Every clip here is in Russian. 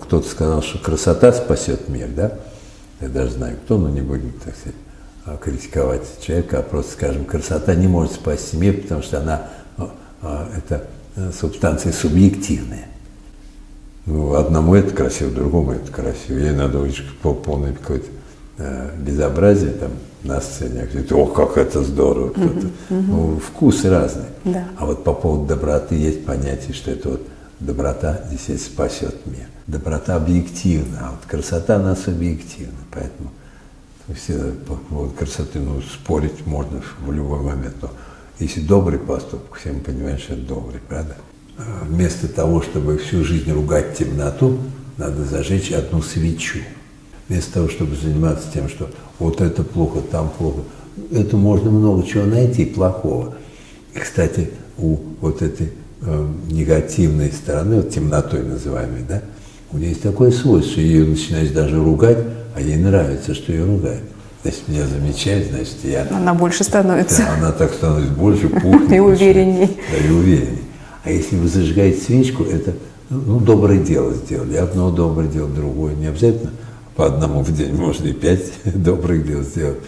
кто-то сказал, что красота спасет мир, да? Я даже знаю кто, но не будем, так сказать, критиковать человека, а просто скажем, красота не может спасти мир, потому что она, это субстанция субъективная. Ну, одному это красиво, другому это красиво. Ей надо увидеть полное какое-то безобразие там на сцене, говорит, о, как это здорово, кто-то. Ну, вкусы разные. Да. А вот по поводу доброты есть понятие, что это вот доброта здесь спасет мир. Доброта объективна, а вот красота она субъективна, поэтому все по поводу красоты, ну, спорить можно в любой момент. Но если добрый поступок, все мы понимаем, что это добрый, правда? Вместо того, чтобы всю жизнь ругать темноту, надо зажечь одну свечу. Вместо того, чтобы заниматься тем, что вот это плохо, там плохо, это можно много чего найти плохого. И, кстати, у вот этой негативной стороны, вот темнотой называемой, да, у нее есть такое свойство, ее начинаешь даже ругать, а ей нравится, что ее ругают. Значит, меня замечает, значит, я... Она больше становится. Да, она так становится больше, пухнет. И уверенней. Да, и уверенней. А если вы зажигаете свечку, это, ну, доброе дело сделали. Одно доброе дело, другое. Не обязательно по одному в день, можно и 5 добрых дел сделать.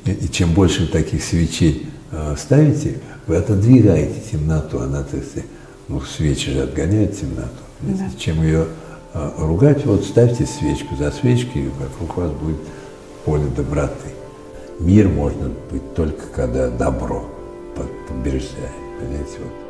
И чем больше вы таких свечей ставите, вы отодвигаете темноту. Она, так сказать, ну, свечи же отгоняют темноту. Да. Чем ее ругать, вот ставьте свечку за свечкой, и вокруг вас будет поле доброты. Мир может быть только когда добро побеждает. Понимаете, вот.